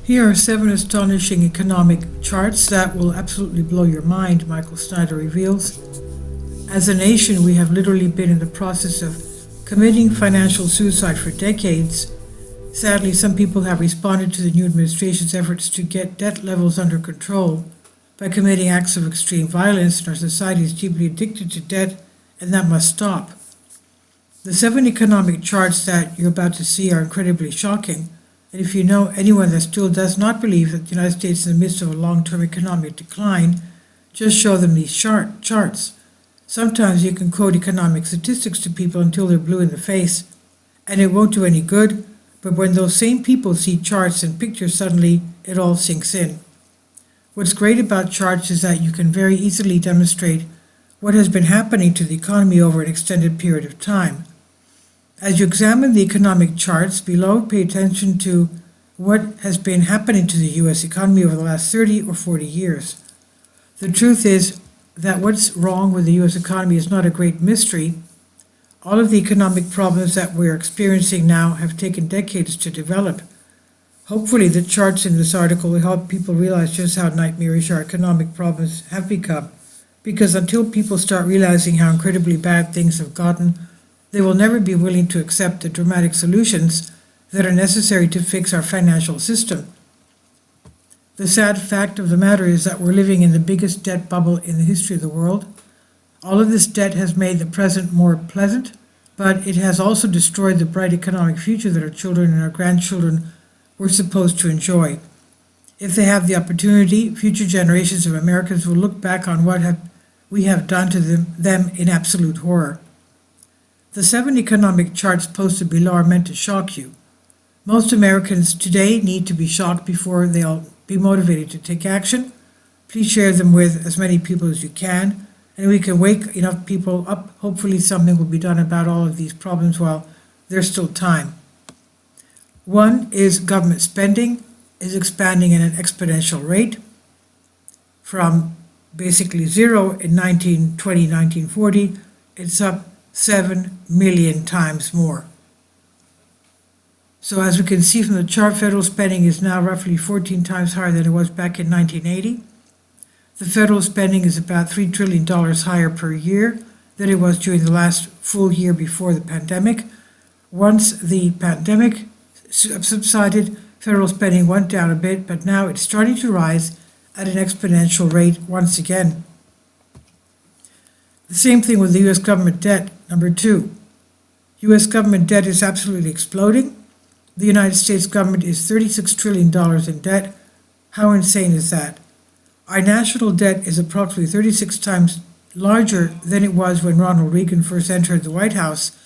Here are 7 astonishing economic charts that will absolutely blow your mind, Michael Snyder reveals. As a nation, we have literally been in the process of committing financial suicide for decades. Sadly, some people have responded to the new administration's efforts to get debt levels under control by committing acts of extreme violence, and our society is deeply addicted to debt, and that must stop. The 7 economic charts that you're about to see are incredibly shocking. And if you know anyone that still does not believe that the United States is in the midst of a long-term economic decline, just show them these charts. Sometimes you can quote economic statistics to people until they're blue in the face, and it won't do any good, but when those same people see charts and pictures, suddenly it all sinks in. What's great about charts is that you can very easily demonstrate what has been happening to the economy over an extended period of time. As you examine the economic charts below, pay attention to what has been happening to the U.S. economy over the last 30 or 40 years. The truth is that what's wrong with the U.S. economy is not a great mystery. All of the economic problems that we're experiencing now have taken decades to develop. Hopefully, the charts in this article will help people realize just how nightmarish our economic problems have become. Because until people start realizing how incredibly bad things have gotten, they will never be willing to accept the dramatic solutions that are necessary to fix our financial system. The sad fact of the matter is that we're living in the biggest debt bubble in the history of the world. All of this debt has made the present more pleasant, but it has also destroyed the bright economic future that our children and our grandchildren were supposed to enjoy. If they have the opportunity, future generations of Americans will look back on what we have done to them in absolute horror. The 7 economic charts posted below are meant to shock you. Most Americans today need to be shocked before they'll be motivated to take action. Please share them with as many people as you can, and we can wake enough people up. Hopefully something will be done about all of these problems while there's still time. 1 is government spending is expanding at an exponential rate from basically zero in 1940. It's up 7 million times more. So as we can see from the chart, federal spending is now roughly 14 times higher than it was back in 1980. The federal spending is about $3 trillion higher per year than it was during the last full year before the pandemic. Once the pandemic subsided, federal spending went down a bit, but now it's starting to rise at an exponential rate once again. The same thing with the U.S. government debt. Number 2, U.S. government debt is absolutely exploding. The United States government is $36 trillion in debt. How insane is that? Our national debt is approximately 36 times larger than it was when Ronald Reagan first entered the White House.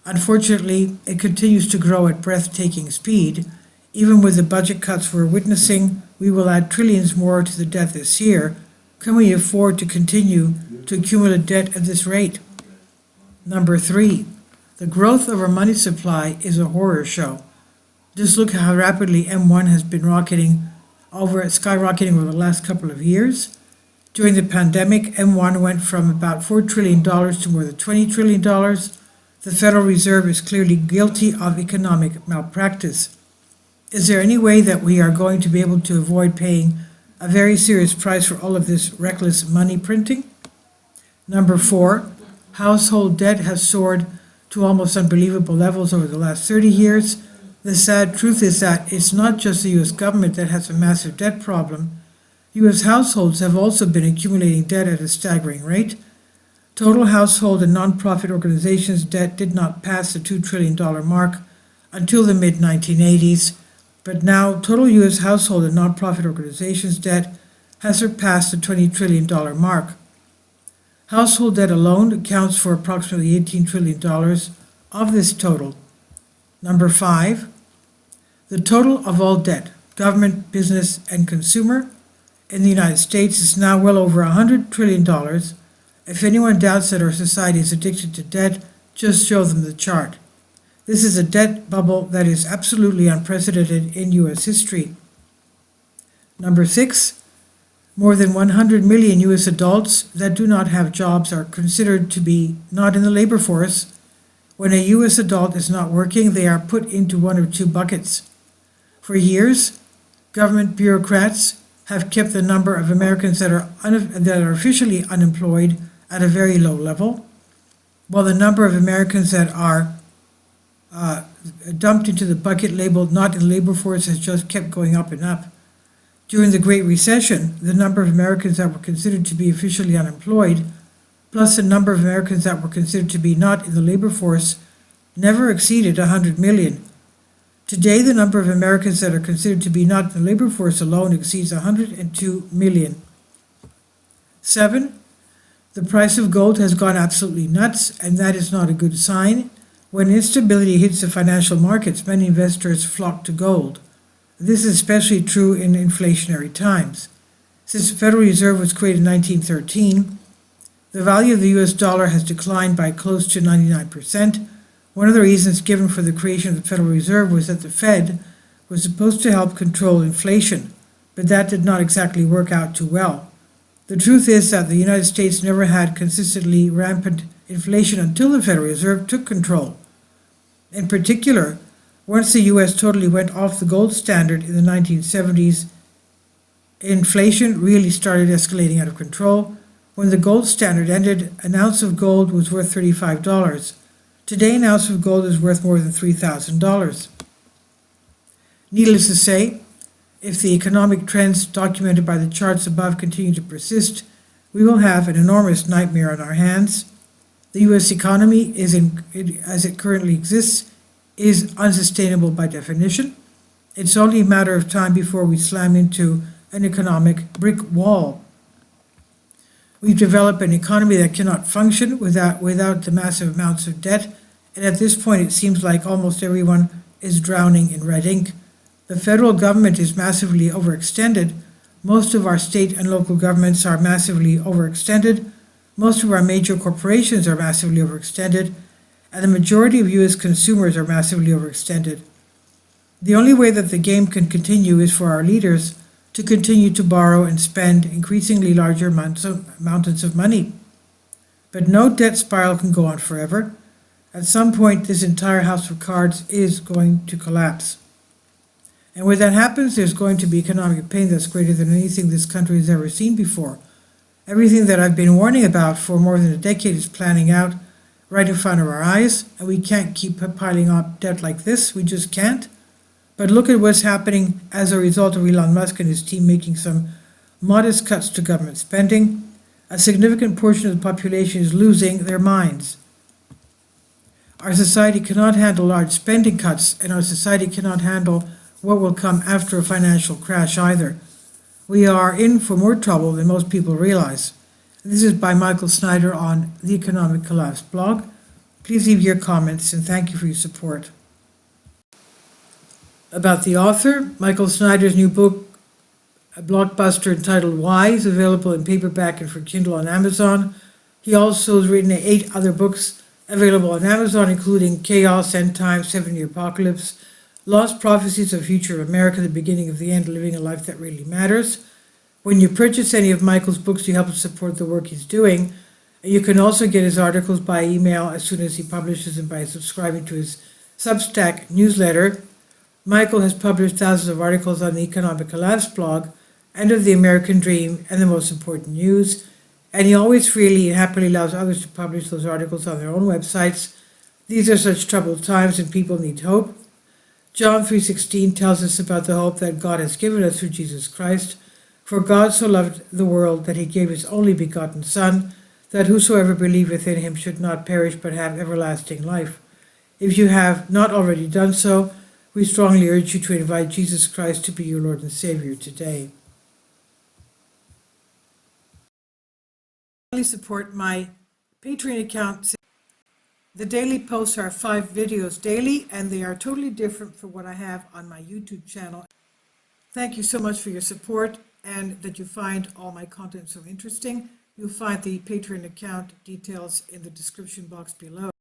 Unfortunately, it continues to grow at breathtaking speed. Even with the budget cuts we're witnessing, we will add trillions more to the debt this year. Can we afford to continue to accumulate debt at this rate? Number 3, the growth of our money supply is a horror show. Just look how rapidly M1 has been skyrocketing over the last couple of years. During the pandemic, M1 went from about $4 trillion to more than $20 trillion. The Federal Reserve is clearly guilty of economic malpractice. Is there any way that we are going to be able to avoid paying a very serious price for all of this reckless money printing? Number 4, household debt has soared to almost unbelievable levels over the last 30 years. The sad truth is that it's not just the U.S. government that has a massive debt problem. U.S. households have also been accumulating debt at a staggering rate. Total household and nonprofit organizations' debt did not pass the $2 trillion mark until the mid-1980s, but now total U.S. household and nonprofit organizations' debt has surpassed the $20 trillion mark. Household debt alone accounts for approximately $18 trillion of this total. Number 5, the total of all debt, government, business, and consumer, in the United States is now well over $100 trillion. If anyone doubts that our society is addicted to debt, just show them the chart. This is a debt bubble that is absolutely unprecedented in U.S. history. Number 6, more than 100 million U.S. adults that do not have jobs are considered to be not in the labor force. When a U.S. adult is not working, they are put into one of 2 buckets. For years, Government bureaucrats have kept the number of Americans that are officially unemployed at a very low level, while the number of Americans that are dumped into the bucket labeled not in the labor force has just kept going up and up. During the Great Recession, the number of Americans that were considered to be officially unemployed, plus the number of Americans that were considered to be not in the labor force, never exceeded 100 million. Today, the number of Americans that are considered to be not in the labor force alone exceeds 102 million. 7. The price of gold has gone absolutely nuts, and that is not a good sign. When instability hits the financial markets, many investors flock to gold. This is especially true in inflationary times. Since the Federal Reserve was created in 1913, the value of the US dollar has declined by close to 99%. One of the reasons given for the creation of the Federal Reserve was that the Fed was supposed to help control inflation, but that did not exactly work out too well. The truth is that the United States never had consistently rampant inflation until the Federal Reserve took control. In particular, once the US totally went off the gold standard in the 1970s, inflation really started escalating out of control. When the gold standard ended, an ounce of gold was worth $35. Today, an ounce of gold is worth more than $3,000. Needless to say, if the economic trends documented by the charts above continue to persist, we will have an enormous nightmare on our hands. The U.S. economy, as it currently exists, is unsustainable by definition. It's only a matter of time before we slam into an economic brick wall. We've developed an economy that cannot function without the massive amounts of debt, and at this point it seems like almost everyone is drowning in red ink. The federal government is massively overextended. Most of our state and local governments are massively overextended. Most of our major corporations are massively overextended, and the majority of U.S. consumers are massively overextended. The only way that the game can continue is for our leaders to continue to borrow and spend increasingly larger mountains of money. But no debt spiral can go on forever. At some point, this entire house of cards is going to collapse. And when that happens, there's going to be economic pain that's greater than anything this country has ever seen before. Everything that I've been warning about for more than a decade is planning out right in front of our eyes, and we can't keep piling up debt like this. We just can't. But look at what's happening as a result of Elon Musk and his team making some modest cuts to government spending. A significant portion of the population is losing their minds. Our society cannot handle large spending cuts, and our society cannot handle what will come after a financial crash either. We are in for more trouble than most people realize. This is by Michael Snyder on the Economic Collapse blog. Please leave your comments, and thank you for your support. About the author, Michael Snyder's new book, a blockbuster entitled Why, is available in paperback and for Kindle on Amazon. He also has written 8 other books available on Amazon, including Chaos, End Times, 7-Year Apocalypse, Lost Prophecies of Future of America, The Beginning of the End, Living a Life That Really Matters. When you purchase any of Michael's books, you help to support the work he's doing. You can also get his articles by email as soon as he publishes them by subscribing to his Substack newsletter. Michael has published thousands of articles on the Economic Collapse blog, End of the American Dream, and The Most Important News, and he always freely and happily allows others to publish those articles on their own websites. These are such troubled times and people need hope. John 3:16 tells us about the hope that God has given us through Jesus Christ. For God so loved the world that he gave his only begotten Son, that whosoever believeth in him should not perish but have everlasting life. If you have not already done so, we strongly urge you to invite Jesus Christ to be your Lord and Savior today. Please support my Patreon account. The daily posts are 5 videos daily, and they are totally different from what I have on my YouTube channel. Thank you so much for your support and that you find all my content so interesting. You'll find the Patreon account details in the description box below.